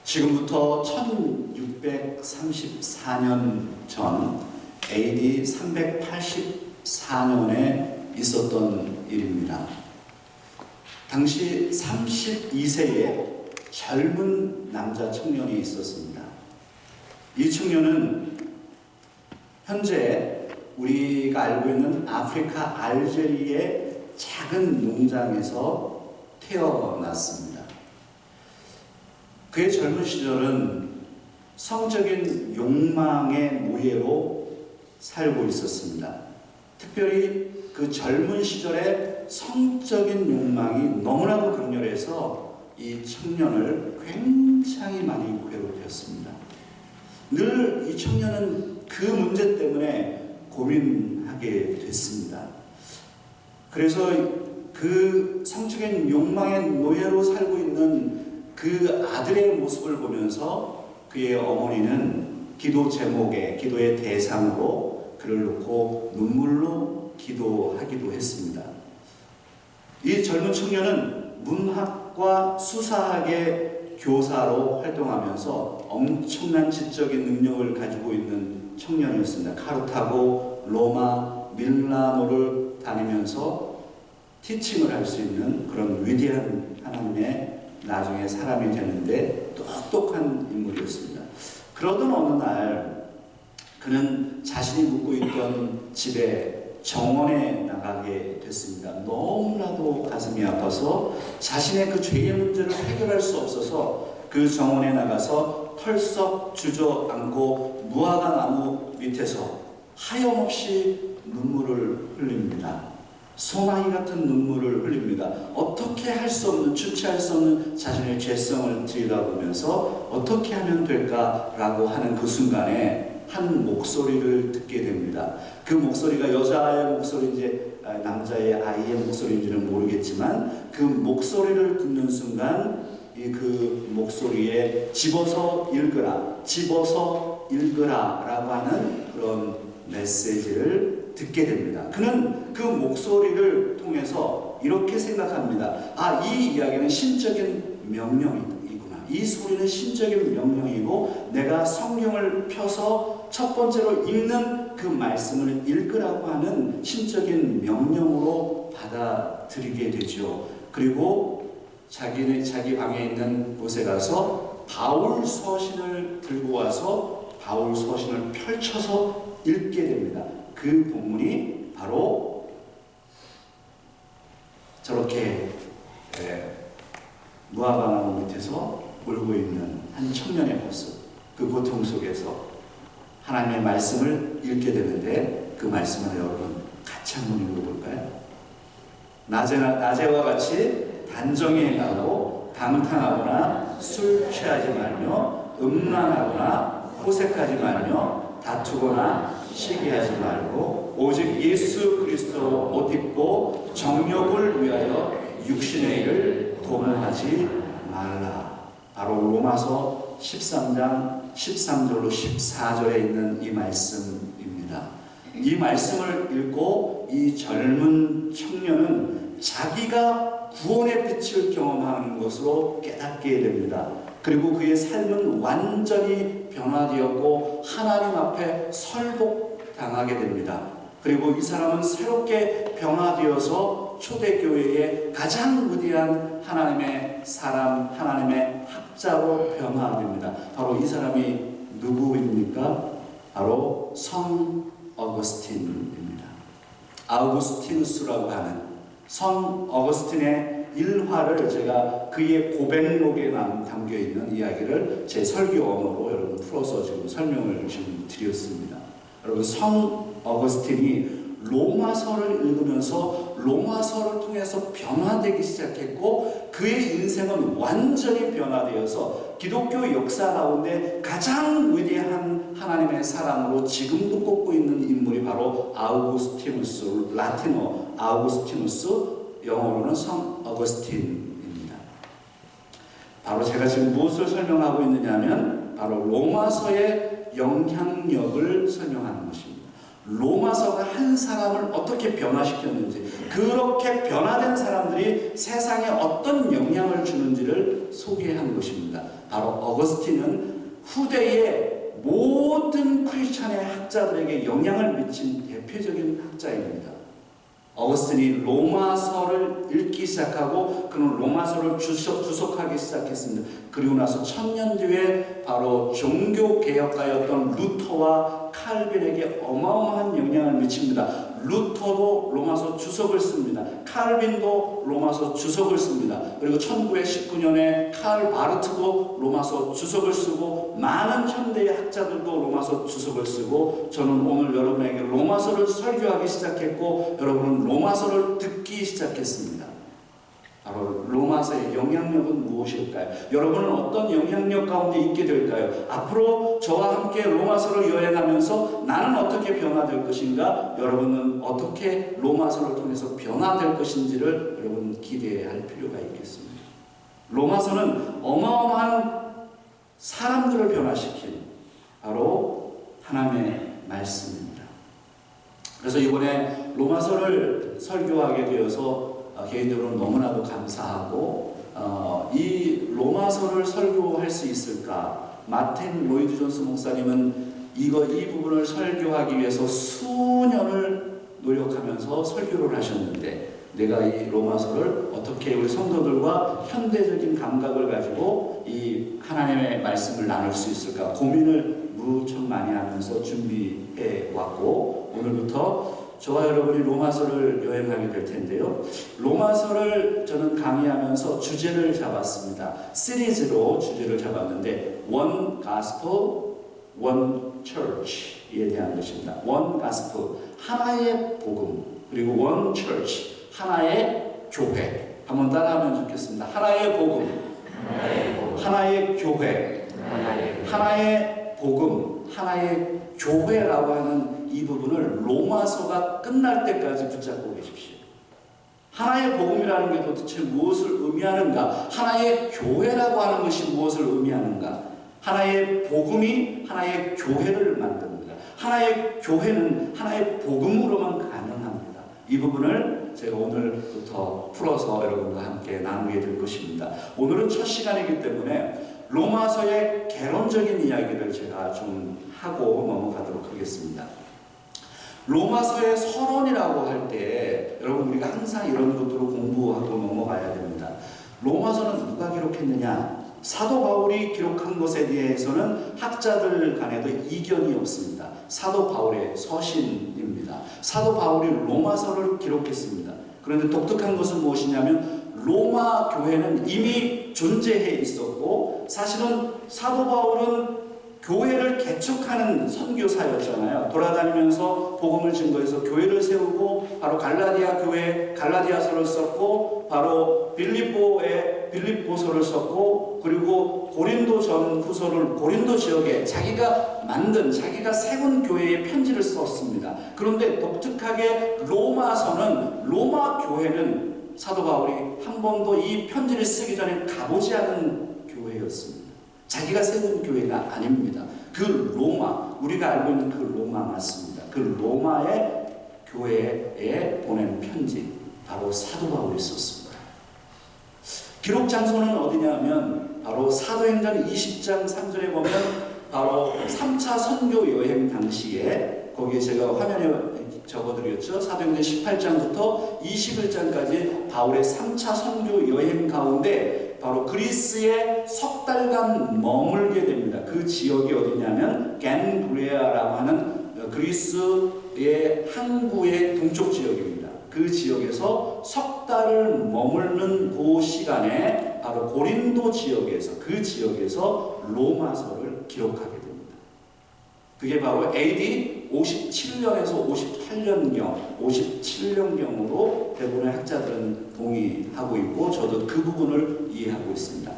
지금부터 1634년 전 AD 384년에 있었던 일입니다. 당시 32세의 젊은 남자 청년이 있었습니다. 이 청년은 현재 우리가 알고 있는 아프리카 알제리의 작은 농장에서 태어났습니다. 그의 젊은 시절은 성적인 욕망의 노예로 살고 있었습니다. 특별히 그 젊은 시절에 성적인 욕망이 너무나도 강렬해서 이 청년을 굉장히 많이 괴롭혔습니다. 늘 이 청년은 그 문제 때문에 고민하게 됐습니다. 그래서 그 성적인 욕망의 노예로 살고 있는 그 아들의 모습을 보면서 그의 어머니는 기도 제목에, 기도의 대상으로 그를 놓고 눈물로 기도하기도 했습니다. 이 젊은 청년은 문학과 수사학의 교사로 활동하면서 엄청난 지적인 능력을 가지고 있는 청년이었습니다. 카르타고, 로마, 밀라노를 다니면서 티칭을 할 수 있는 그런 위대한 하나님의 나중에 사람이 되는데 똑똑한 인물이었습니다. 그러던 어느 날 그는 자신이 묵고 있던 집에 정원에 나가게 됐습니다. 너무나도 가슴이 아파서 자신의 그 죄의 문제를 해결할 수 없어서 그 정원에 나가서 털썩 주저앉고 무화과 나무 밑에서 하염없이 눈물을 흘립니다. 소나기 같은 눈물을 흘립니다. 어떻게 할 수 없는, 주체할 수 없는 자신의 죄성을 들여다보면서 어떻게 하면 될까라고 하는 그 순간에 한 목소리를 듣게 됩니다. 그 목소리가 여자의 목소리인지 남자의 아이의 목소리인지는 모르겠지만 그 목소리를 듣는 순간 그 목소리에 집어서 읽으라, 집어서 읽으라 라고 하는 그런 메시지를 듣게 됩니다. 그는 그 목소리를 통해서 이렇게 생각합니다. 이 이야기는 신적인 명령이구나. 이 소리는 신적인 명령이고 내가 성경을 펴서 첫 번째로 읽는 그 말씀을 읽으라고 하는 신적인 명령으로 받아들이게 되죠. 그리고 자기 방에 있는 곳에 가서 바울 서신을 들고 와서 바울 서신을 펼쳐서 읽게 됩니다. 그 본문이 바로 저렇게 무화과 나무 밑에서 울고 있는 한 청년의 모습, 그 고통 속에서 하나님의 말씀을 읽게 되는데 그 말씀을 여러분 같이 한번 읽어볼까요? 낮에와 같이 단정에 가고 방탕하거나 술 취하지 말며 음란하거나 호색하지 말며 다투거나 시기하지 말고 오직 예수 그리스도 옷 입고 정욕을 위하여 육신의 일을 도모하지 말라. 바로 로마서 13장 13절로 14절에 있는 이 말씀입니다. 이 말씀을 읽고 이 젊은 청년은 자기가 구원의 빛을 경험하는 것으로 깨닫게 됩니다. 그리고 그의 삶은 완전히 변화되었고 하나님 앞에 설복당하게 됩니다. 그리고 이 사람은 새롭게 변화되어서 초대교회의 가장 위대한 하나님의 사람, 하나님의 학자로 변화됩니다. 바로 이 사람이 누구입니까? 바로 성 어거스틴입니다. 아우구스티누스라고 하는 성 어거스틴의 일화를 제가 그의 고백록에 담겨있는 이야기를 제 설교 언어로 여러분 풀어서 지금 설명을 지금 드렸습니다. 여러분 성 어거스틴이 로마서를 읽으면서 로마서를 통해서 변화되기 시작했고 그의 인생은 완전히 변화되어서 기독교 역사 가운데 가장 위대한 하나님의 사람으로 지금도 꼽고 있는 인물이 바로 아우구스티누스, 라틴어 아우구스티누스, 영어로는 성 어거스틴입니다. 바로 제가 지금 무엇을 설명하고 있느냐 하면 바로 로마서의 영향력을 설명하는 것입니다. 로마서가 한 사람을 어떻게 변화시켰는지, 그렇게 변화된 사람들이 세상에 어떤 영향을 주는지를 소개한 것입니다. 바로 어거스틴은 후대의 모든 크리스찬의 학자들에게 영향을 미친 대표적인 학자입니다. 어거스틴이 로마서를 읽기 시작하고 그는 로마서를 주석하기 시작했습니다. 그리고 나서 1000년 뒤에 바로 종교개혁가였던 루터와 칼빈에게 어마어마한 영향을 미칩니다. 루터도 로마서 주석을 씁니다. 칼빈도 로마서 주석을 씁니다. 그리고 1919년에 칼 바르트도 로마서 주석을 쓰고 많은 현대의 학자들도 로마서 주석을 쓰고, 저는 오늘 여러분에게 로마서를 설교하기 시작했고 여러분은 로마서를 듣기 시작했습니다. 바로 로마서의 영향력은 무엇일까요? 여러분은 어떤 영향력 가운데 있게 될까요? 앞으로 저와 함께 로마서를 여행하면서 나는 어떻게 변화될 것인가? 여러분은 어떻게 로마서를 통해서 변화될 것인지를 여러분 기대할 필요가 있겠습니다. 로마서는 어마어마한 사람들을 변화시킨 바로 하나님의 말씀입니다. 그래서 이번에 로마서를 설교하게 되어서 개인적으로 너무나도 감사하고, 이 로마서를 설교할 수 있을까? 마틴 로이드 존스 목사님은 이 부분을 설교하기 위해서 수년을 노력하면서 설교를 하셨는데, 내가 이 로마서를 어떻게 우리 성도들과 현대적인 감각을 가지고 이 하나님의 말씀을 나눌 수 있을까 고민을 무척 많이 하면서 준비해 왔고, 오늘부터 저와 여러분이 로마서를 여행하게 될 텐데요. 로마서를 저는 강의하면서 주제를 잡았습니다. 시리즈로 주제를 잡았는데 One Gospel, One Church에 대한 것입니다. One Gospel, 하나의 복음, 그리고 One Church, 하나의 교회. 한번 따라하면 좋겠습니다. 하나의 복음, 하나의 교회, 하나의 복음, 하나의 교회라고 하는 이 부분을 로마서가 끝날 때까지 붙잡고 계십시오. 하나의 복음이라는 게 도대체 무엇을 의미하는가? 하나의 교회라고 하는 것이 무엇을 의미하는가? 하나의 복음이 하나의 교회를 만듭니다. 하나의 교회는 하나의 복음으로만 가능합니다. 이 부분을 제가 오늘부터 풀어서 여러분과 함께 나누게 될 것입니다. 오늘은 첫 시간이기 때문에 로마서의 개론적인 이야기를 제가 좀 하고 넘어가도록 하겠습니다. 로마서의 서론이라고 할 때 여러분 우리가 항상 이런 것들을 공부하고 넘어가야 됩니다. 로마서는 누가 기록했느냐? 사도 바울이 기록한 것에 대해서는 학자들 간에도 이견이 없습니다. 사도 바울의 서신입니다. 사도 바울이 로마서를 기록했습니다. 그런데 독특한 것은 무엇이냐면 로마 교회는 이미 존재해 있었고, 사실은 사도 바울은 교회를 개척하는 선교사였잖아요. 돌아다니면서 복음을 증거해서 교회를 세우고, 바로 갈라디아 교회 갈라디아서를 썼고, 바로 빌립보에 빌립보서를 썼고, 그리고 고린도 전후서를 고린도 지역에 자기가 만든, 자기가 세운 교회에 편지를 썼습니다. 그런데 독특하게 로마서는, 로마 교회는 사도 바울이 한 번도 이 편지를 쓰기 전에 가보지 않은 교회였습니다. 자기가 세운 교회가 아닙니다. 그 로마, 우리가 알고 있는 그 로마 맞습니다. 그 로마의 교회에 보낸 편지, 바로 사도 바울이 썼습니다. 기록 장소는 어디냐면 바로 사도행전 20장 3절에 보면 바로 3차 선교 여행 당시에, 거기에 제가 화면에 적어드렸죠. 사도행전 18장부터 21장까지 바울의 3차 선교 여행 가운데 바로 그리스에 석 달간 머물게 됩니다. 그 지역이 어디냐면 겐브레아라고 하는 그리스의 항구의 동쪽 지역입니다. 그 지역에서 석 달을 머무는 그 시간에 바로 고린도 지역에서, 그 지역에서 로마서를 기록하게 됩니다. 그게 바로 AD 57년에서 57년경으로 대부분의 학자들은 동의하고 있고, 저도 그 부분을 이해하고 있습니다.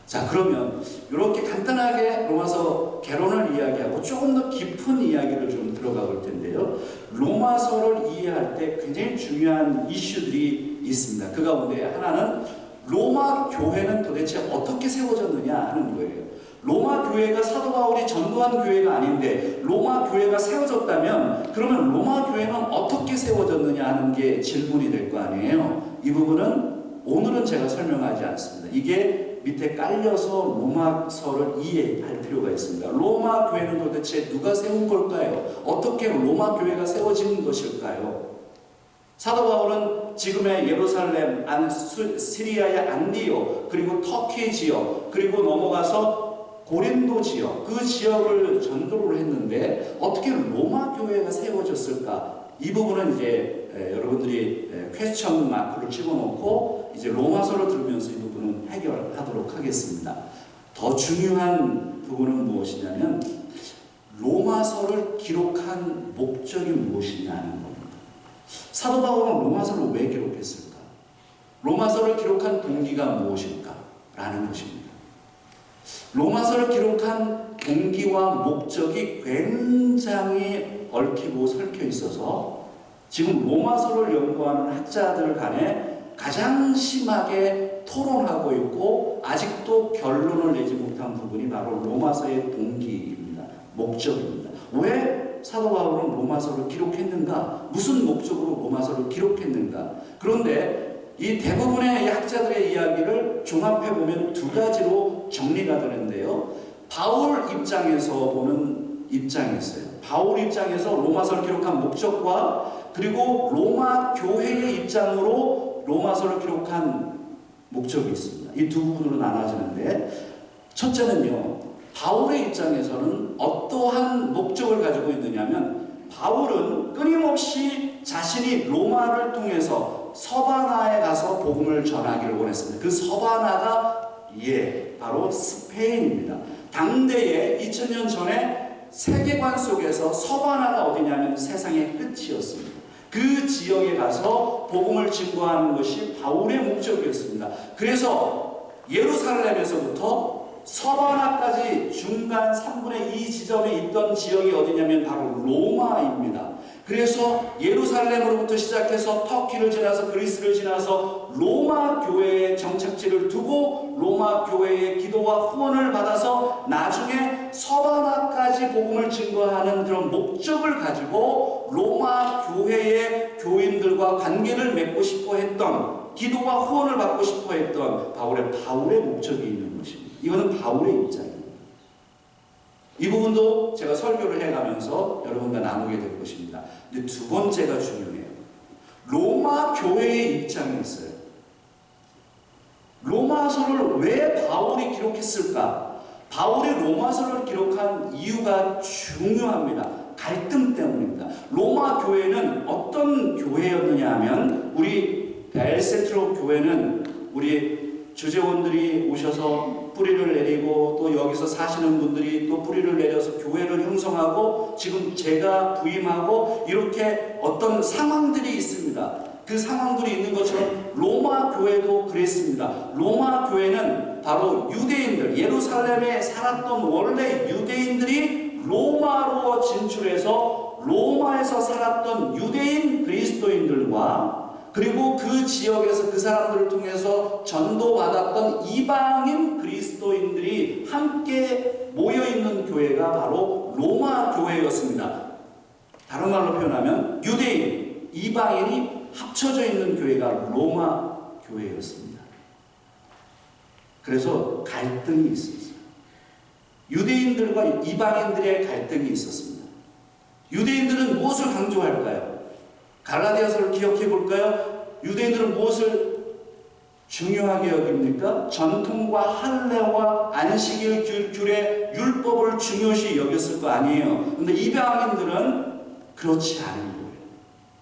자, 그러면 이렇게 간단하게 로마서 개론을 이야기하고 조금 더 깊은 이야기를 좀 들어가 볼 텐데요. 로마서를 이해할 때 굉장히 중요한 이슈들이 있습니다. 그 가운데 하나는 로마 교회는 도대체 어떻게 세워졌느냐 하는 거예요. 로마 교회가 사도 바울이 전도한 교회가 아닌데 로마 교회가 세워졌다면 그러면 로마 교회는 어떻게 세워졌느냐 하는 게 질문이 될 거 아니에요. 이 부분은 오늘은 제가 설명하지 않습니다. 이게 밑에 깔려서 로마서를 이해할 필요가 있습니다. 로마 교회는 도대체 누가 세운 걸까요? 어떻게 로마 교회가 세워진 것일까요? 사도 바울은 지금의 예루살렘, 시리아의 안디옥, 그리고 터키 지역, 그리고 넘어가서 고린도 지역, 그 지역을 전도를 했는데 어떻게 로마 교회가 세워졌을까? 이 부분은 이제 여러분들이 퀘스천 마크를 집어넣고 이제 로마서를 들으면서 이 부분은 해결하도록 하겠습니다. 더 중요한 부분은 무엇이냐면 로마서를 기록한 목적이 무엇이냐 하는 겁니다. 사도 바울은 로마서를 왜 기록했을까? 로마서를 기록한 동기가 무엇일까? 라는 것입니다. 로마서를 기록한 동기와 목적이 굉장히 얽히고 설켜 있어서 지금 로마서를 연구하는 학자들 간에 가장 심하게 토론하고 있고 아직도 결론을 내지 못한 부분이 바로 로마서의 동기입니다. 목적입니다. 왜 사도 바울은 로마서를 기록했는가? 무슨 목적으로 로마서를 기록했는가? 그런데 이 대부분의 학자들의 이야기를 종합해보면 두 가지로 정리가 되는데요. 바울 입장에서 보는 입장이 있어요. 바울 입장에서 로마서를 기록한 목적과 그리고 로마 교회의 입장으로 로마서를 기록한 목적이 있습니다. 이 두 부분으로 나눠지는데 첫째는요. 바울의 입장에서는 어떠한 목적을 가지고 있느냐면 바울은 끊임없이 자신이 로마를 통해서 서바나에 가서 복음을 전하기를 원했습니다. 그 서바나가 바로 스페인입니다. 당대에 2000년 전에 세계관 속에서 서바나가 어디냐면 세상의 끝이었습니다. 그 지역에 가서 복음을 증거하는 것이 바울의 목적이었습니다. 그래서 예루살렘에서부터 서바나까지 중간 3분의 2 지점에 있던 지역이 어디냐면 바로 로마입니다. 그래서 예루살렘으로부터 시작해서 터키를 지나서 그리스를 지나서 로마 교회의 정착지를 두고 로마 교회의 기도와 후원을 받아서 나중에 서바나까지 복음을 증거하는 그런 목적을 가지고 로마 교회의 교인들과 관계를 맺고 싶어 했던 기도와 후원을 받고 싶어 했던 바울의 목적이 있는 것입니다. 이거는 바울의 입장입니다. 이 부분도 제가 설교를 해가면서 여러분과 나누게 될 것입니다. 근데 두 번째가 중요해요. 로마 교회의 입장이 있어요. 로마서를 왜 바울이 기록했을까? 바울이 로마서를 기록한 이유가 중요합니다. 갈등 때문입니다. 로마 교회는 어떤 교회였느냐 하면 우리 엘세트로 교회는 우리 주재원들이 오셔서 뿌리를 내리고 또 여기서 사시는 분들이 또 뿌리를 내려서 교회를 형성하고 지금 제가 부임하고 이렇게 어떤 상황들이 있습니다. 그 상황들이 있는 것처럼 로마 교회도 그랬습니다. 로마 교회는 바로 유대인들, 예루살렘에 살았던 원래 유대인들이 로마로 진출해서 로마에서 살았던 유대인 그리스도인들과 그리고 그 지역에서 그 사람들을 통해서 전도받았던 이방인 그리스도인들이 함께 모여있는 교회가 바로 로마 교회였습니다. 다른 말로 표현하면 유대인, 이방인이 합쳐져 있는 교회가 로마 교회였습니다. 그래서 갈등이 있었어요. 유대인들과 이방인들의 갈등이 있었습니다. 유대인들은 무엇을 강조할까요? 갈라디아서를 기억해 볼까요? 유대인들은 무엇을 중요하게 여깁니까? 전통과 할례와 안식일 규례 율법을 중요시 여겼을 거 아니에요. 그런데 이방인들은 그렇지 않은 거예요.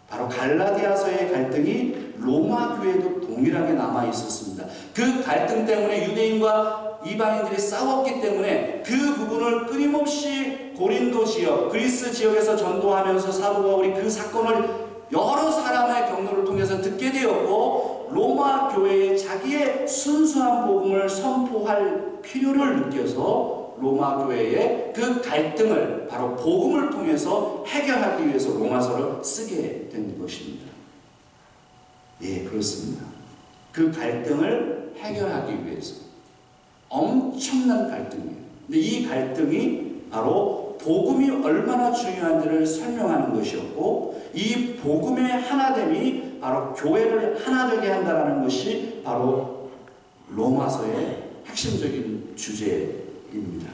바로 갈라디아서의 갈등이 로마 교회도 동일하게 남아 있었습니다. 그 갈등 때문에 유대인과 이방인들이 싸웠기 때문에 그 부분을 끊임없이 고린도 지역, 그리스 지역에서 전도하면서 사도 바울이 그 사건을 여러 사람의 경로를 통해서 듣게 되었고 로마 교회에 자기의 순수한 복음을 선포할 필요를 느껴서 로마 교회의 그 갈등을 바로 복음을 통해서 해결하기 위해서 로마서를 쓰게 된 것입니다. 예, 그렇습니다. 그 갈등을 해결하기 위해서 엄청난 갈등이에요. 근데 이 갈등이 바로 복음이 얼마나 중요한지를 설명하는 것이었고, 이 복음의 하나됨이 바로 교회를 하나 되게 한다는 것이 바로 로마서의 핵심적인 주제입니다.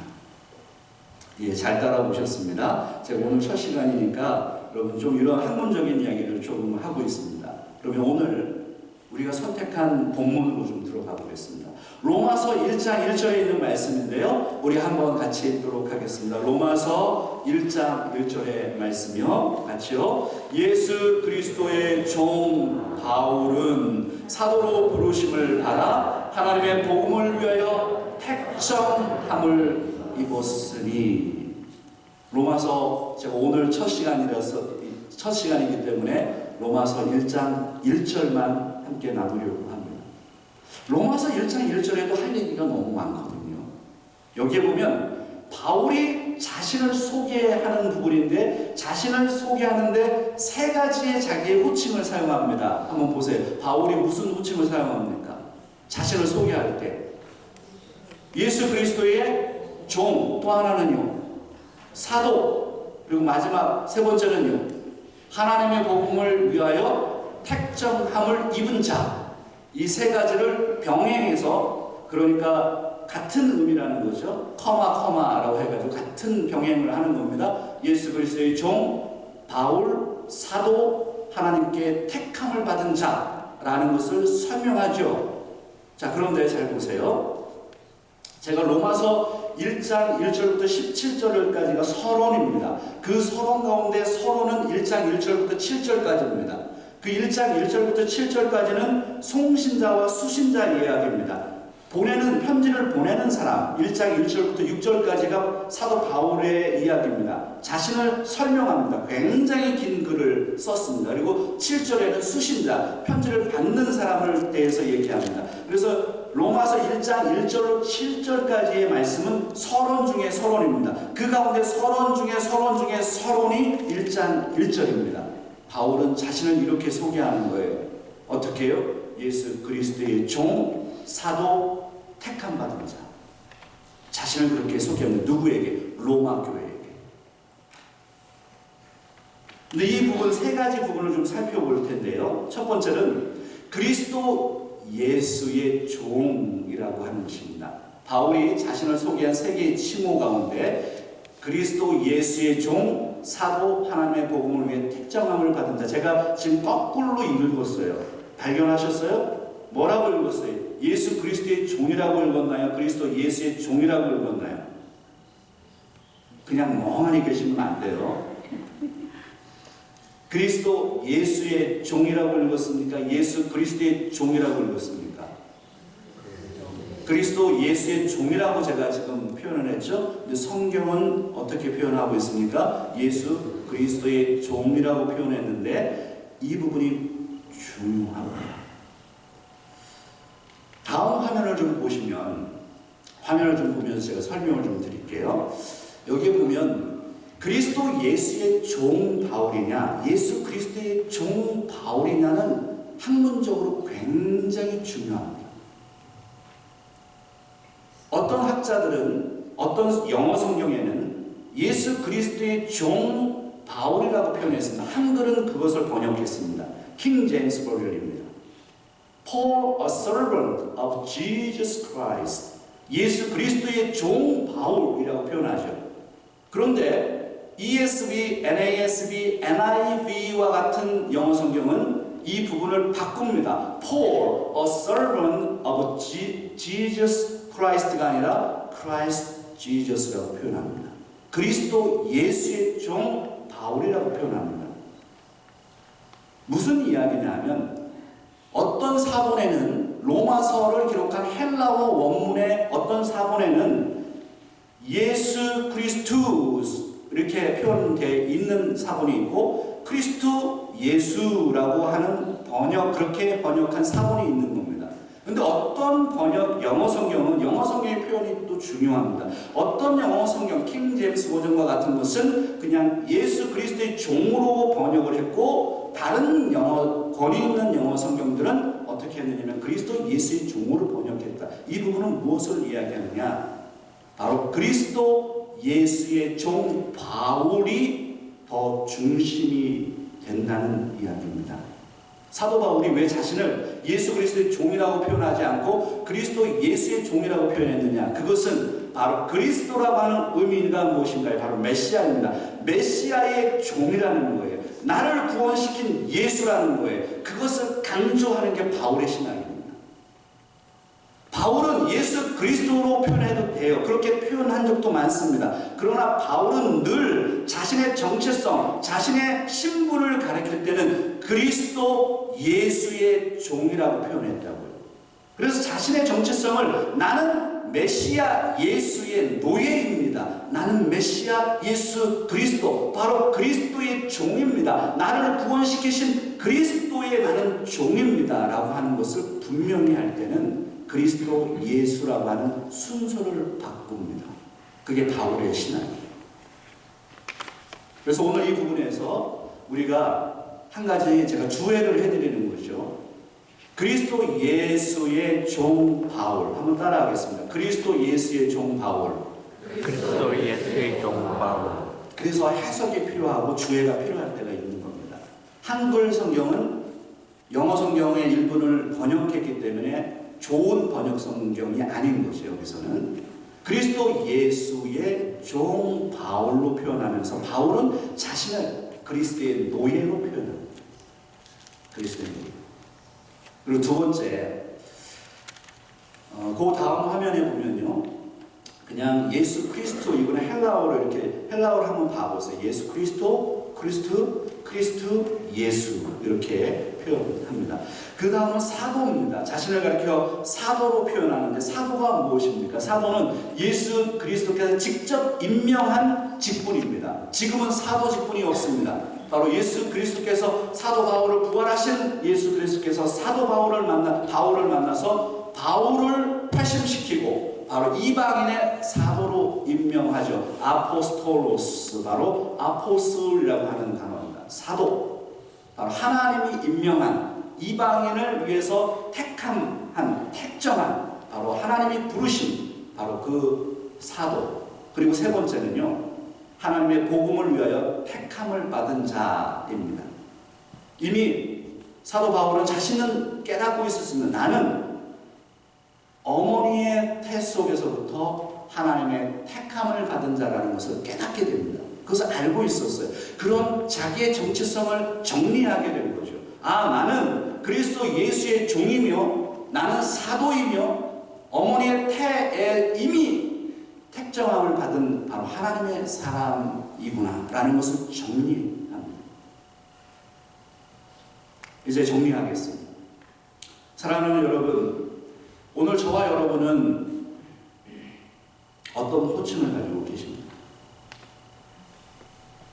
예, 잘 따라오셨습니다. 제가 오늘 첫 시간이니까 여러분 좀 이런 학문적인 이야기를 조금 하고 있습니다. 그러면 오늘 우리가 선택한 본문으로 좀 들어가 보겠습니다. 로마서 1장 1절에 있는 말씀인데요. 우리 한번 같이 읽도록 하겠습니다. 로마서 1장 1절의 말씀이요. 같이요. 예수 그리스도의 종 바울은 사도로 부르심을 받아 하나님의 복음을 위하여 택정함을 입었으니. 로마서 제가 오늘 첫 시간이기 때문에 로마서 1장 1절만 함께 나누려고 합니다. 로마서 1장 1절에도 할 얘기가 너무 많거든요. 여기에 보면 바울이 자신을 소개하는 부분인데, 자신을 소개하는데 세 가지의 자기의 호칭을 사용합니다. 한번 보세요. 바울이 무슨 호칭을 사용합니까? 자신을 소개할 때 예수 그리스도의 종, 또 하나는요 사도, 그리고 마지막 세 번째는요 하나님의 복음을 위하여 택정함을 입은 자. 이 세 가지를 병행해서, 그러니까 같은 의미라는 거죠. 커마라고 해가지고 같은 병행을 하는 겁니다. 예수 그리스도의 종, 바울, 사도, 하나님께 택함을 받은 자라는 것을 설명하죠. 자, 그런데 잘 보세요. 제가 로마서 1장 1절부터 17절까지가 서론입니다. 그 서론 가운데 서론은 1장 1절부터 7절까지입니다. 그 1장 1절부터 7절까지는 송신자와 수신자 이야기입니다. 편지를 보내는 사람, 1장 1절부터 6절까지가 사도 바울의 이야기입니다. 자신을 설명합니다. 굉장히 긴 글을 썼습니다. 그리고 7절에는 수신자, 편지를 받는 사람을 대해서 얘기합니다. 그래서 로마서 1장 1절로 7절까지의 말씀은 서론 중에 서론입니다. 그 가운데 서론 중에 서론이 1장 1절입니다. 바울은 자신을 이렇게 소개하는 거예요. 어떻게 해요? 예수 그리스도의 종, 사도, 택함 받은 자. 자신을 그렇게 소개합니다. 누구에게? 로마 교회에게. 근데 이 부분, 세 가지 부분을 좀 살펴볼 텐데요. 첫 번째는 그리스도 예수의 종이라고 하는 것입니다. 바울이 자신을 소개한 세 개의 칭호 가운데 그리스도 예수의 종, 사도, 하나님의 복음을 위해 택정함을 받은 자. 제가 지금 거꾸로 읽었어요. 발견하셨어요? 뭐라고 읽었어요? 예수 그리스도의 종이라고 읽었나요? 그리스도 예수의 종이라고 읽었나요? 그냥 멍하니 계시면 안 돼요. 그리스도 예수의 종이라고 읽었습니까? 예수 그리스도의 종이라고 읽었습니까? 그리스도 예수의 종이라고 제가 지금 표현을 했죠. 근데 성경은 어떻게 표현하고 있습니까? 예수 그리스도의 종이라고 표현했는데 이 부분이 중요합니다. 다음 화면을 좀 보시면, 화면을 좀 보면서 제가 설명을 좀 드릴게요. 여기에 보면 그리스도 예수의 종 바울이냐, 예수 그리스도의 종 바울이냐는 학문적으로 굉장히 중요합니다. 어떤 학자들은, 어떤 영어 성경에는 예수 그리스도의 종 바울이라고 표현했습니다. 한글은 그것을 번역했습니다. 킹 제임스 버전입니다. Paul, a servant of Jesus Christ. 예수 그리스도의 종 바울이라고 표현하죠. 그런데 ESV, NASB, NIV와 같은 영어 성경은 이 부분을 바꿉니다. Paul, a servant of Jesus Christ가 아니라 Christ Jesus라고 표현합니다. 그리스도 예수의 종 바울이라고 표현합니다. 무슨 이야기냐면 어떤 사본에는, 로마서를 기록한 헬라어 원문의 어떤 사본에는 예수 그리스투스 이렇게 표현되어 있는 사본이 있고, 크리스투 예수라고 하는 그렇게 번역한 사본이 있는 겁니다. 근데 어떤 영어 성경은, 영어 성경의 표현이 또 중요합니다. 어떤 영어 성경, 킹 제임스 버전과 같은 것은 그냥 예수 그리스도의 종으로 번역을 했고, 다른 권위 있는 영어 성경들은 어떻게 했느냐면 그리스도 예수의 종으로 번역했다. 이 부분은 무엇을 이야기하느냐? 바로 그리스도 예수의 종 바울이 더 중심이 된다는 이야기입니다. 사도 바울이 왜 자신을 예수 그리스도의 종이라고 표현하지 않고 그리스도 예수의 종이라고 표현했느냐? 그것은 바로 그리스도라고 하는 의미가 무엇인가요? 바로 메시아입니다. 메시아의 종이라는 거예요. 나를 구원시킨 예수라는 거예요. 그것을 강조하는 게 바울의 신앙입니다. 바울은 예수 그리스도로 표현해도 돼요. 그렇게 표현한 적도 많습니다. 그러나 바울은 늘 자신의 정체성, 자신의 신분을 가리킬 때는 그리스도 예수의 종이라고 표현했다고요. 그래서 자신의 정체성을 나는 메시아 예수의 노예입니다. 나는 메시아 예수 그리스도, 바로 그리스도의 종입니다. 나를 구원시키신 그리스도의 나는 종입니다. 라고 하는 것을 분명히 할 때는 그리스도 예수라고 하는 순서를 바꿉니다. 그게 바울의 신앙이에요. 그래서 오늘 이 부분에서 우리가 한 가지 제가 주회를 해드리는 거죠. 그리스도 예수의 종 바울. 한번 따라하겠습니다. 그리스도 예수의 종 바울. 그리스도 예수의 종 바울. 그래서 해석이 필요하고 주회가 필요할 때가 있는 겁니다. 한글 성경은 영어 성경의 일부를 번역했기 때문에 좋은 번역 성경이 아닌 거죠. 여기서는 그리스도 예수의 종 바울로 표현하면서 바울은 자신을 그리스도의 노예로 표현합니다. 그리스도의 노예. 그리고 두 번째, 그 다음 화면에 보면요, 그냥 예수 그리스도, 이거는 헬라어를 이렇게 헬라어를 한번 봐보세요. 예수 그리스도, 크리스ቱ, 예수, 이렇게 표현합니다. 그 다음은 사도입니다. 자신을 가리켜 사도로 표현하는데, 사도가 무엇입니까? 사도는 예수 그리스도께서 직접 임명한 직분입니다. 지금은 사도 직분이 없습니다. 바로 예수 그리스도께서 사도 바울을 부활하신 예수 그리스도께서 사도 바울을 만나서 바울을 회심시키고 바로 이방인의 사도로 임명하죠. 아포스톨로스, 바로 아포슬이라고 하는 단어입니다. 사도, 바로 하나님이 임명한 이방인을 위해서 택정한 바로 하나님이 부르신 바로 그 사도. 그리고 세 번째는요, 하나님의 복음을 위하여 택함을 받은 자입니다. 이미 사도 바울은 자신은 깨닫고 있었습니다. 나는 어머니의 태 속에서부터 하나님의 택함을 받은 자라는 것을 깨닫게 됩니다. 그것을 알고 있었어요. 그런 자기의 정체성을 정리하게 된 거죠. 아, 나는 그리스도 예수의 종이며 나는 사도이며 어머니의 태에 이미 택정함을 받은 바로 하나님의 사람이구나 라는 것을 정리합니다. 이제 정리하겠습니다. 사랑하는 여러분, 오늘 저와 여러분은 어떤 호칭을 가지고 계십니까?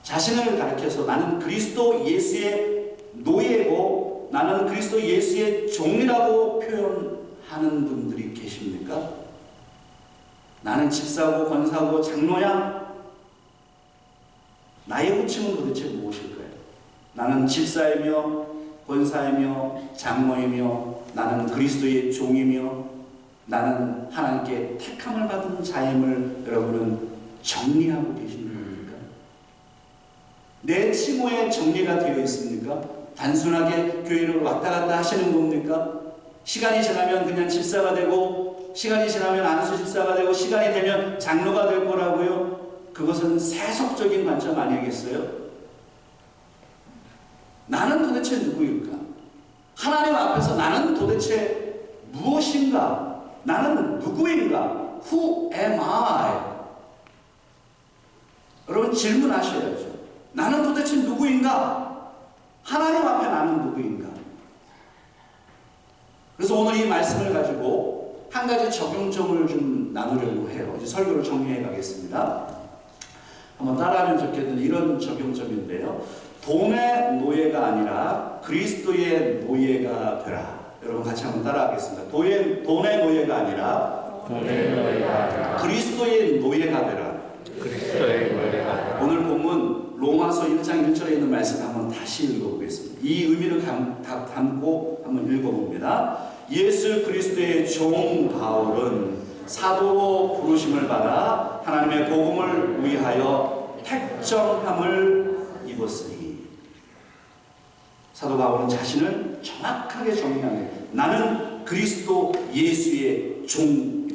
자신을 가리켜서 나는 그리스도 예수의 노예고 나는 그리스도 예수의 종이라고 표현하는 분들이 계십니까? 나는 집사고 권사고 장로야? 나의 호칭은 도대체 무엇일까요? 나는 집사이며 권사이며 장로이며 나는 그리스도의 종이며 나는 하나님께 택함을 받은 자임을 여러분은 정리하고 계시는 겁니까? 내 칭호에 정리가 되어 있습니까? 단순하게 교회를 왔다 갔다 하시는 겁니까? 시간이 지나면 그냥 집사가 되고 시간이 지나면 안수 집사가 되고 시간이 되면 장로가 될 거라고요? 그것은 세속적인 관점 아니겠어요? 나는 도대체 누구일까? 하나님 앞에서 나는 도대체 무엇인가? 나는 누구인가? Who am I? 여러분 질문하셔야죠. 나는 도대체 누구인가? 하나님 앞에 나는 누구인가? 그래서 오늘 이 말씀을 가지고 한 가지 적용점을 좀 나누려고 해요. 이제 설교를 정리해 가겠습니다. 한번 따라하면 좋겠는 이런 적용점인데요. 돈의 노예가 아니라 그리스도의 노예가 되라. 여러분 같이 한번 따라하겠습니다. 돈의 노예가 아니라 그리스도의 노예가 되라. 그리스도의 노예가 되라. 오늘 본문 로마서 1장 1절에 있는 말씀 한번 다시 읽어보겠습니다. 이 의미를 담고 한번 읽어봅니다. 예수 그리스도의 종 바울은 사도로 부르심을 받아 하나님의 복음을 위하여 택정함을 입었으니. 사도 바울은 자신을 정확하게 정의하는, 나는 그리스도 예수의 종입니다.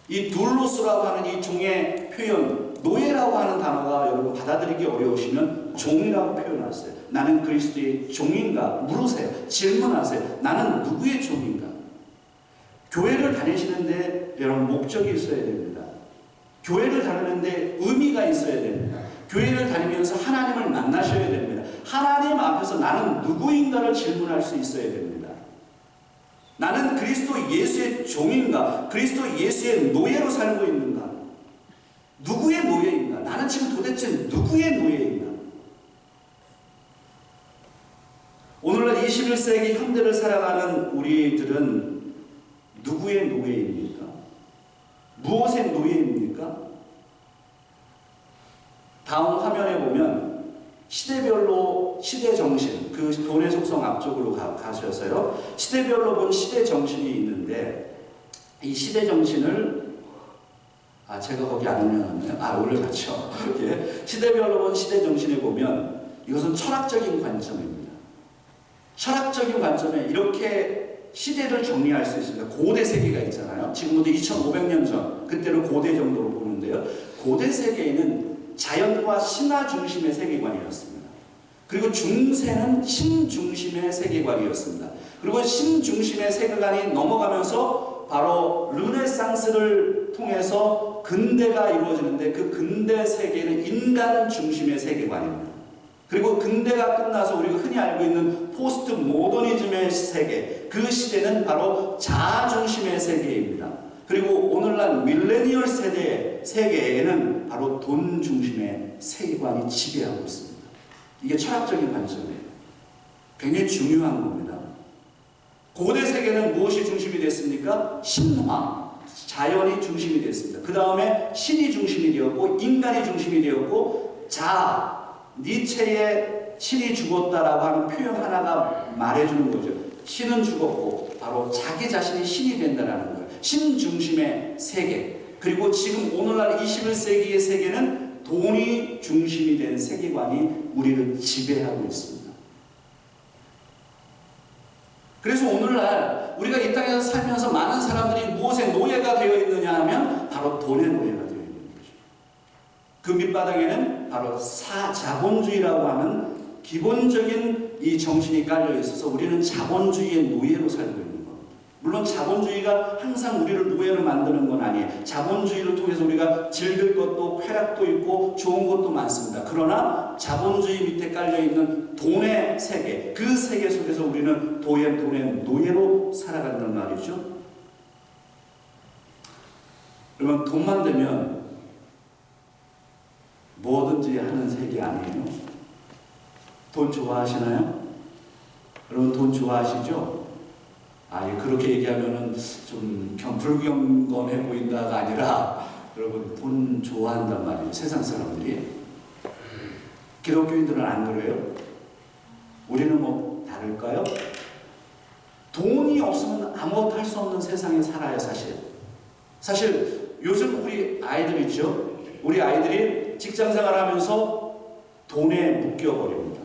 이 둘로스라고 하는 이 종의 표현, 노예라고 하는 단어가 여러분 받아들이기 어려우시면 종이라고 표현하세요. 나는 그리스도의 종인가? 물으세요. 질문하세요. 나는 누구의 종인가? 교회를 다니시는데 여러분 목적이 있어야 됩니다. 교회를 다니는데 의미가 있어야 됩니다. 교회를 다니면서 하나님을 만나셔야 됩니다. 하나님 앞에서 나는 누구인가를 질문할 수 있어야 됩니다. 나는 그리스도 예수의 종인가? 그리스도 예수의 노예로 살고 있는가? 누구의 노예인가? 나는 지금 도대체 누구의 노예인가? 오늘날 21세기 현대를 살아가는 우리들은 누구의 노예입니까? 무엇의 노예입니까? 다음 화면에 보면 시대별로 시대 정신, 그 돈의 속성 앞쪽으로 가셔서요. 시대별로 본 시대 정신이 있는데 이 시대 정신을 제가 거기 안 올려놨나요? 올려놨죠. 예. 시대별로 본 시대 정신에 보면 이것은 철학적인 관점입니다. 철학적인 관점에 이렇게 시대를 정리할 수 있습니다. 고대 세계가 있잖아요. 지금부터 2500년 전, 그때를 고대 정도로 보는데요. 고대 세계에는 자연과 신화 중심의 세계관이었습니다. 그리고 중세는 신 중심의 세계관이었습니다. 그리고 신 중심의 세계관이 넘어가면서 바로 르네상스를 통해서 근대가 이루어지는데 그 근대 세계는 인간 중심의 세계관입니다. 그리고 근대가 끝나서 우리가 흔히 알고 있는 포스트 모더니즘의 세계, 그 시대는 바로 자아 중심의 세계입니다. 그리고 오늘날 밀레니얼 세대의 세계에는 바로 돈 중심의 세계관이 지배하고 있습니다. 이게 철학적인 관점이에요. 굉장히 중요한 겁니다. 고대 세계는 무엇이 중심이 됐습니까? 신화, 자연이 중심이 됐습니다. 그 다음에 신이 중심이 되었고 인간이 중심이 되었고 자아, 니체의 신이 죽었다라고 하는 표현 하나가 말해주는 거죠. 신은 죽었고 바로 자기 자신이 신이 된다라는 거예요. 신 중심의 세계. 그리고 지금 오늘날 21세기의 세계는 돈이 중심이 된 세계관이 우리를 지배하고 있습니다. 그래서 오늘날 우리가 이 땅에서 살면서 많은 사람들이 무엇의 노예가 되어 있느냐 하면 바로 돈의 노예가 되어 있는 거죠. 그 밑바닥에는 바로 자본주의라고 하는 기본적인 이 정신이 깔려 있어서 우리는 자본주의의 노예로 살고 있는 겁니다. 물론 자본주의가 항상 우리를 노예로 만드는 건 아니에요. 자본주의를 통해서 우리가 즐길 것도 쾌락도 있고 좋은 것도 많습니다. 그러나 자본주의 밑에 깔려 있는 돈의 세계, 그 세계 속에서 우리는 돈의 노예로 살아간단 말이죠. 그러면 돈만 되면 뭐든지 하는 세계 아니에요? 돈 좋아하시나요? 여러분 돈 좋아하시죠? 그렇게 얘기하면은 좀 불경건해 보인다가 아니라 여러분 돈 좋아한단 말이에요. 세상 사람들이. 기독교인들은 안 그래요? 우리는 뭐 다를까요? 돈이 없으면 아무것도 할 수 없는 세상에 살아요, 사실. 사실 요즘 우리 아이들 있죠? 우리 아이들이 직장생활 하면서 돈에 묶여버립니다.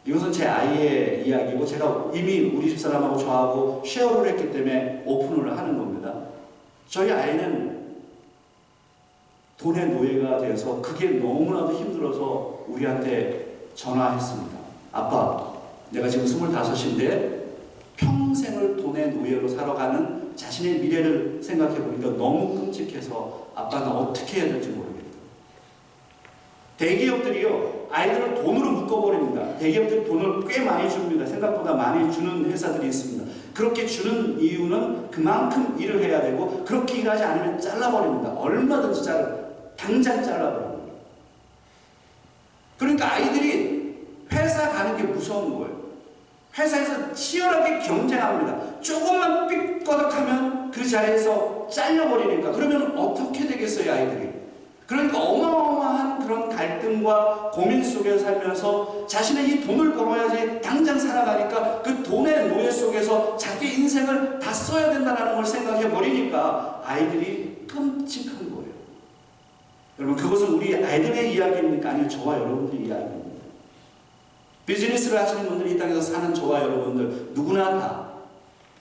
이것은 제 아이의 이야기고 제가 이미 우리 집사람하고 저하고 쉐어를 했기 때문에 오픈을 하는 겁니다. 저희 아이는 돈의 노예가 돼서 그게 너무나도 힘들어서 우리한테 전화했습니다. 아빠, 내가 지금 25인데 평생을 돈의 노예로 살아가는 자신의 미래를 생각해 보니까 너무 끔찍해서 아빠 나 어떻게 해야 될지 모르겠다. 대기업들이요, 아이들을 돈으로 묶어버립니다. 대기업들이 돈을 꽤 많이 줍니다. 생각보다 많이 주는 회사들이 있습니다. 그렇게 주는 이유는 그만큼 일을 해야 되고 그렇게 일하지 않으면 잘라버립니다. 얼마든지 당장 잘라버립니다. 그러니까 아이들이 회사 가는 게 무서운 거예요. 회사에서 치열하게 경쟁합니다. 조금만 삐꺼덕하면 그 자리에서 잘려버리니까. 그러면 어떻게 되겠어요, 아이들이? 그러니까 어마어마한 그런 갈등과 고민 속에 살면서 자신의 이 돈을 벌어야지 당장 살아가니까 그 돈의 노예 속에서 자기 인생을 다 써야 된다는 걸 생각해 버리니까 어리니까 아이들이 끔찍한 거예요. 여러분, 그것은 우리 아이들의 이야기입니까? 아니면 저와 여러분들의 이야기입니다. 비즈니스를 하시는 분들, 이 땅에서 사는 저와 여러분들 누구나 다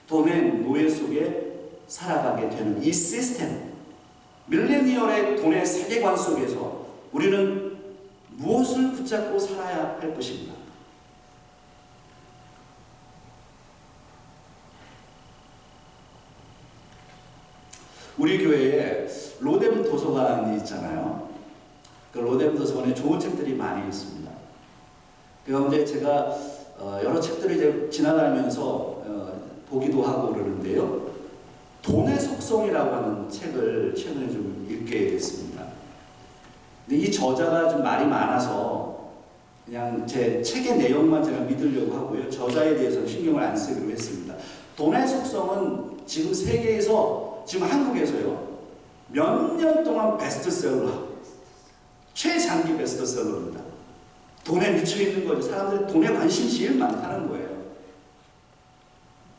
돈의 노예 속에 살아가게 되는 이 시스템, 밀레니얼의 돈의 세계관 속에서 우리는 무엇을 붙잡고 살아야 할 것인가? 우리 교회에 로뎀 도서관이 있잖아요. 그 로뎀 도서관에 좋은 책들이 많이 있습니다. 그런데 제가 여러 책들을 이제 지나다니면서 보기도 하고 그러는데요. 돈의 속성이라고 하는 책을 최근에 좀 읽게 됐습니다. 근데 이 저자가 좀 말이 많아서 그냥 제 책의 내용만 제가 믿으려고 하고요. 저자에 대해서는 신경을 안 쓰기로 했습니다. 돈의 속성은 지금 세계에서, 지금 한국에서요, 몇 년 동안 베스트셀러, 최장기 베스트셀러입니다. 돈에 미쳐있는 거죠. 사람들이 돈에 관심이 제일 많다는 거예요.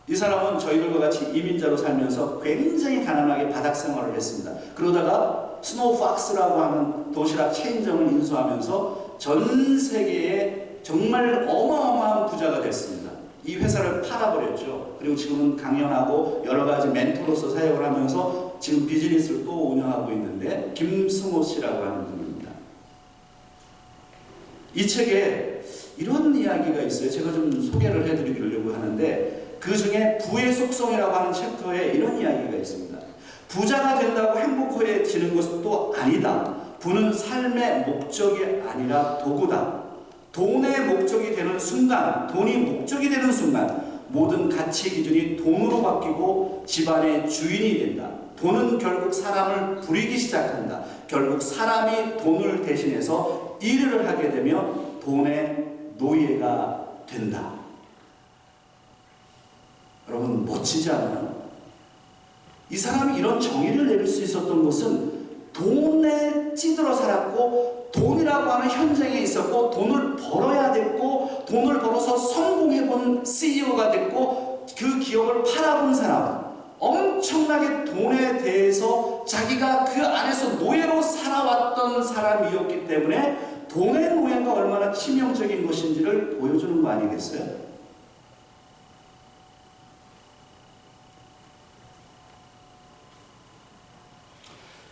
이 사람은 저희들과 같이 이민자로 살면서 굉장히 가난하게 바닥 생활을 했습니다. 그러다가 스노우 박스라고 하는 도시락 체인점을 인수하면서 전 세계에 정말 어마어마한 부자가 됐습니다. 이 회사를 팔아버렸죠. 그리고 지금은 강연하고 여러 가지 멘토로서 사역을 하면서 지금 비즈니스를 또 운영하고 있는데, 김승호 씨라고 하는 분입니다. 이 책에 이런 이야기가 있어요. 제가 좀 소개를 해드리려고 하는데, 그 중에 부의 속성이라고 하는 챕터에 이런 이야기가 있습니다. 부자가 된다고 행복해지는 것은 또 아니다. 부는 삶의 목적이 아니라 도구다. 돈의 목적이 되는 순간, 돈이 목적이 되는 순간 모든 가치 기준이 돈으로 바뀌고 집안의 주인이 된다. 돈은 결국 사람을 부리기 시작한다. 결국 사람이 돈을 대신해서 일을 하게 되면 돈의 노예가 된다. 여러분, 멋지지 않아요? 이 사람이 이런 정의를 내릴 수 있었던 것은 돈에 찌들어 살았고, 돈이라고 하는 현장에 있었고, 돈을 벌어야 됐고, 돈을 벌어서 성공해본 CEO가 됐고, 그 기업을 팔아본 사람, 엄청나게 돈에 대해서 자기가 그 안에서 노예로 살아왔던 사람이었기 때문에 돈의 노예가 얼마나 치명적인 것인지를 보여주는 거 아니겠어요?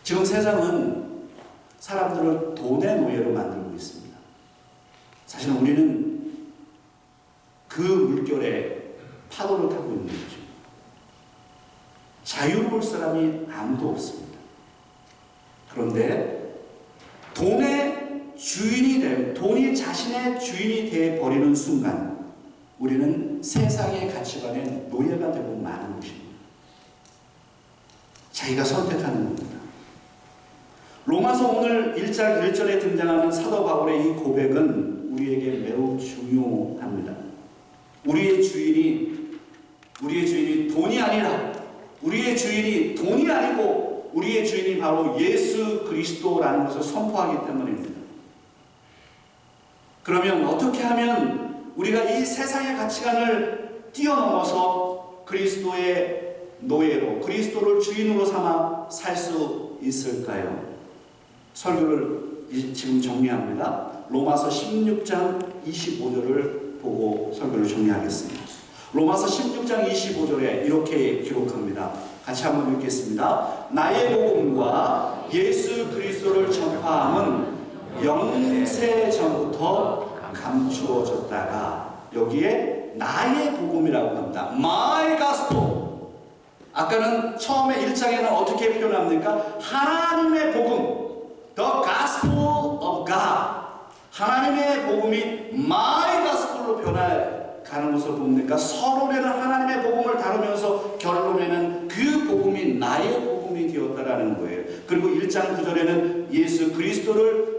지금 세상은 사람들을 돈의 노예로 만들고 있습니다. 사실은 우리는 그 물결에 파도를 타고 있는 거죠. 자유로울 사람이 아무도 없습니다. 그런데 돈의 주인이 되면, 돈이 자신의 주인이 되어 버리는 순간 우리는 세상의 가치관의 노예가 되고 마는 것입니다. 자기가 선택하는 겁니다. 로마서 오늘 1장 1절에 등장하는 사도 바울의 이 고백은 우리에게 매우 중요합니다. 우리의 주인이 돈이 아니라, 우리의 주인이 돈이 아니고 우리의 주인이 바로 예수 그리스도라는 것을 선포하기 때문입니다. 그러면 어떻게 하면 우리가 이 세상의 가치관을 뛰어넘어서 그리스도의 노예로, 그리스도를 주인으로 삼아 살 수 있을까요? 설교를 지금 정리합니다. 로마서 16장 25절을 보고 설교를 정리하겠습니다. 로마서 16장 25절에 이렇게 기록합니다. 같이 한번 읽겠습니다. 나의 복음과 예수 그리스도를 전파함은 영세 전부터 감추어졌다가, 여기에 나의 복음이라고 합니다. My gospel. 아까는 처음에 1장에는 어떻게 표현합니까? 하나님의 복음, The Gospel of God. 하나님의 복음이 My Gospel로 변해가는 것을 봅니까? 서론에는 하나님의 복음을 다루면서 결론에는 그 복음이 나의 복음이 되었다라는 거예요. 그리고 1장 9절에는 예수 그리스도를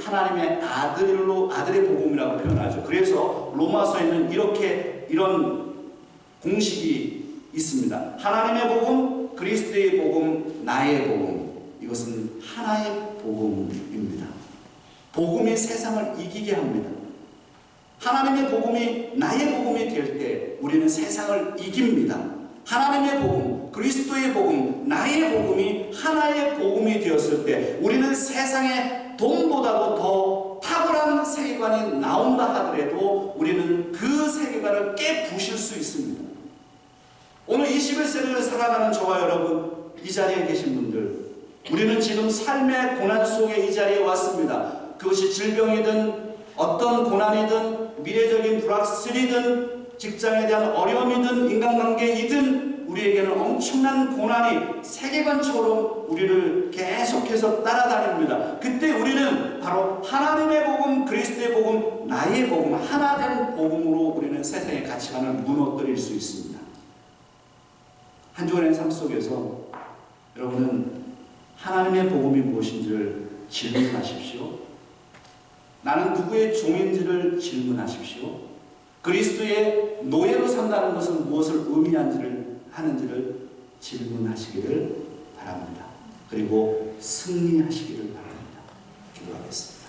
하나님의 아들의 복음이라고 표현하죠. 그래서 로마서에는 이런 공식이 있습니다. 하나님의 복음, 그리스도의 복음, 나의 복음. 이것은 하나의 복음입니다. 복음이 세상을 이기게 합니다. 하나님의 복음이 나의 복음이 될 때 우리는 세상을 이깁니다. 하나님의 복음, 그리스도의 복음, 나의 복음이 하나의 복음이 되었을 때 우리는 세상에 돈보다도 더 탁월한 세계관이 나온다 하더라도 우리는 그 세계관을 깨부실 수 있습니다. 오늘 21세기를 살아가는 저와 여러분, 이 자리에 계신 분들, 우리는 지금 삶의 고난 속에 이 자리에 왔습니다. 그것이 질병이든 어떤 고난이든 미래적인 불확실이든 직장에 대한 어려움이든 인간관계이든 우리에게는 엄청난 고난이 세계관처럼 우리를 계속해서 따라다닙니다. 그때 우리는 바로 하나님의 복음, 그리스도의 복음, 나의 복음, 하나된 복음으로 우리는 세상의 가치관을 무너뜨릴 수 있습니다. 한 주간의 삶 속에서 여러분은 하나님의 복음이 무엇인지를 질문하십시오. 나는 누구의 종인지를 질문하십시오. 그리스도의 노예로 산다는 것은 무엇을 의미하는지를 질문하시기를 바랍니다. 그리고 승리하시기를 바랍니다. 기도하겠습니다.